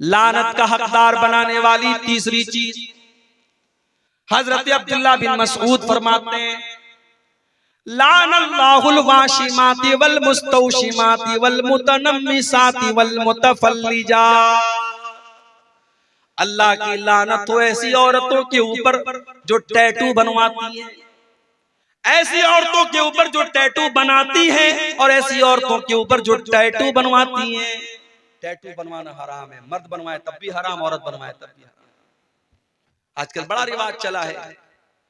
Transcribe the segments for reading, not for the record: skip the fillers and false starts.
लानत का हकदार बनाने वाली तीसरी चीज, हजरत अब्दुल्ला बिन मसऊद फरमाते हैं, लानल्लाहुल वाशिमाति वल मुस्तौशिमाति वल मुतनम्मिसाति वल मुतफल्लिजात। अल्लाह की लानत हो ऐसी औरतों के ऊपर जो टैटू बनवाती है, ऐसी औरतों के ऊपर जो टैटू बनाती है, और ऐसी औरतों के ऊपर जो टैटू बनवाती है। टैटू बनवाना हराम है, मर्द बनवाए तब भी हराम, औरत बनवाए तब भी हराम। आजकल बड़ा रिवाज चला है,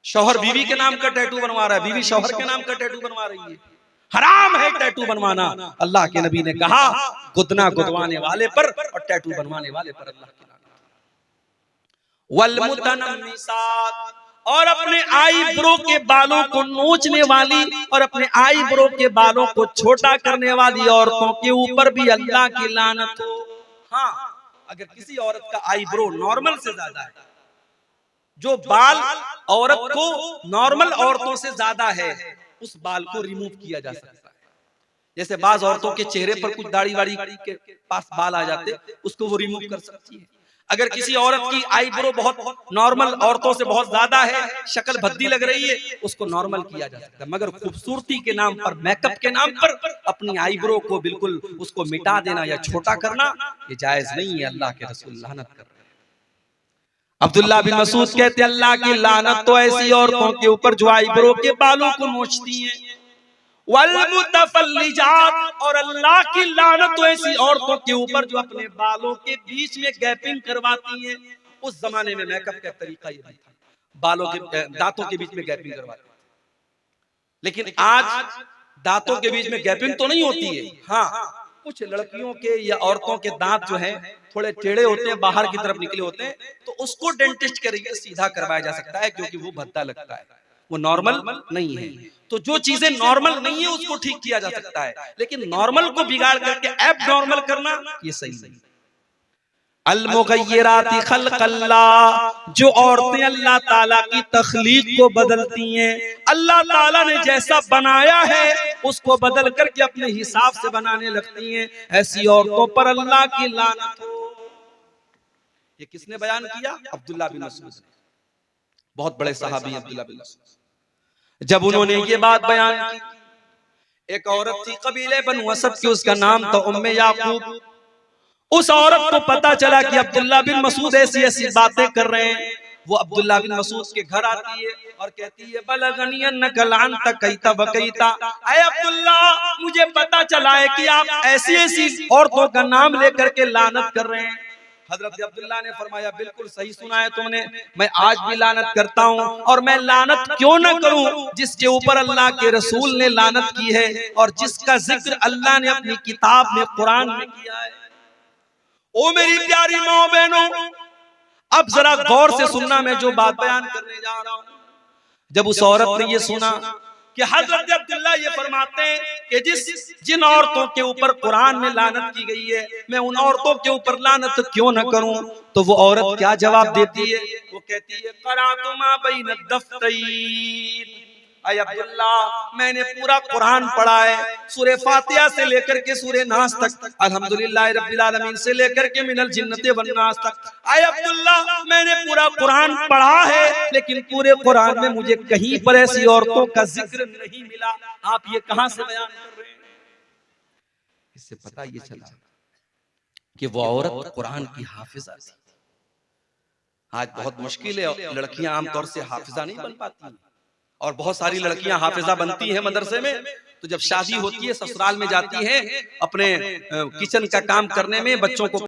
शौहर बीवी के नाम का टैटू बनवा रहा है, बीवी शौहर के नाम का टैटू बनवा रही है। हराम है टैटू बनवाना। अल्लाह के नबी ने कहा, गुदना गुदवाने वाले पर और टैटू बनवाने वाले पर अल्लाह की लानत। वल मुतनम्मिसात, और अपने आईब्रो के बालों को नोचने वाली और अपने आईब्रो के बालों को छोटा करने वाली औरतों के ऊपर भी अल्लाह की लानत हो। हाँ, अगर किसी औरत का आईब्रो नॉर्मल से ज्यादा है, जो बाल औरत को नॉर्मल औरतों से ज्यादा है, उस बाल को रिमूव किया जा सकता है। जैसे बाज औरतों के चेहरे पर कुछ दाढ़ी वाड़ी के पास बाल आ जाते, उसको वो रिमूव कर सकती है। अगर किसी औरत की आईब्रो बहुत नॉर्मल औरतों से बहुत ज्यादा है, शक्ल भद्दी लग रही है, उसको नॉर्मल किया जा सकता है। मगर खूबसूरती के नाम पर, मेकअप के नाम पर अपनी आईब्रो को बिल्कुल उसको मिटा देना या छोटा करना, ये जायज नहीं है। अल्लाह के रसूल लानत कर रहे हैं। अब्दुल्ला बिन मसूद कहते हैं, अल्लाह की लानत तो ऐसी औरतों के ऊपर जो आईब्रो के बालों को नोचती हैं, वल मुतफल्लिजात, और अल्लाह की लानत तो ऐसी औरतों के ऊपर जो अपने बालों के बीच में गैपिंग करवाती हैं। उस जमाने में मेकअप का तरीका ये था, बालों के दांतों के बीच में गैपिंग करवाते थे। लेकिन आज दांतों के बीच में गैपिंग तो नहीं होती है। हाँ, कुछ लड़कियों के या औरतों के दांत जो हैं थोड़े टेढ़े होते हैं, बाहर की तरफ निकले होते हैं, तो उसको डेंटिस्ट के जरिए सीधा करवाया जा सकता है, क्योंकि वो भद्दा लगता है, वो नॉर्मल नहीं है। तो जो चीजें नॉर्मल नहीं है उसको ठीक किया जा सकता है, लेकिन नॉर्मल को बिगाड़ करके एब नॉर्मल करना ये सही नहीं। अल मुगय्यिराति खल्क़ल्लाह, जो औरतें अल्लाह ताला की तख्लीक को बदलती हैं, अल्लाह ताला ने जैसा बनाया है उसको बदल करके अपने हिसाब से बनाने लगती हैं, ऐसी औरतों पर अल्लाह की लानत हो। ये किसने बयान किया? अब्दुल्ला बिन मसूद, बहुत बड़े सहाबी अब्दुल्ला बिन मसूद। जब उन्होंने ये बात बयान की, एक औरत थी कबीले बनु असद की, उसका नाम था उम्मे याकूब। उस औरत को पता चला कि अब्दुल्ला बिन मसूद ऐसी ऐसी बातें कर रहे हैं। वो अब्दुल्ला बिन मसूद के घर आती है और कहती है, बलगनी अन्नका लानत कईता बकईता, ऐ अब्दुल्ला, मुझे पता चला है कि आप ऐसी ऐसी औरतों का नाम लेकर के लानत कर रहे हैं। हजरत अब्दुल्ला ने फरमाया, बिल्कुल सही सुना है तुमने, मैं आज भी लानत करता हूँ, और मैं लानत क्यों न करूं जिसके ऊपर अल्लाह के रसूल ने लानत की है और जिसका जिक्र अल्लाह ने अपनी किताब में, कुरान में किया है। ओ मेरी प्यारी माँ बहनों, अब जरा गौर से सुनना, मैं जो बात बयान करने जा रहा हूँ। जब उस औरत ने ये सुना कि हजरत अब्दुल्ला ये फरमाते हैं कि जिन औरतों के ऊपर कुरान में लानत की गई है, मैं उन औरतों के ऊपर लानत क्यों न करूं, तो वो औरत क्या जवाब देती है? वो कहती है, क़राअतु मा बैन अद-दफ़्तैन, ऐ अब्दुल्ला, मैंने पूरा कुरान पढ़ा है, सूरे फातिहा से लेकर के सूरे नास तक, अल्हम्दुलिल्लाह रब्बिल आलमीन से लेकर के मिनल जिन्नति वन नास तक। ऐ अब्दुल्ला, मैंने पूरा कुरान पढ़ा है, लेकिन पूरे कुरान में मुझे कहीं पर ऐसी औरतों का जिक्र नहीं मिला। आप ये कहां से बयान कर रहे हैं? इससे पता ये चला कि वो औरत कुरान की हाफिजा थी। आज बहुत मुश्किल है, लड़कियां आमतौर से हाफिजा नहीं बन पाती, और बहुत सारी लड़कियां हाफिजा बनती हैं मदरसे में, तो जब शादी होती है ससुराल में जाती हैं अपने किचन का काम करने में, बच्चों को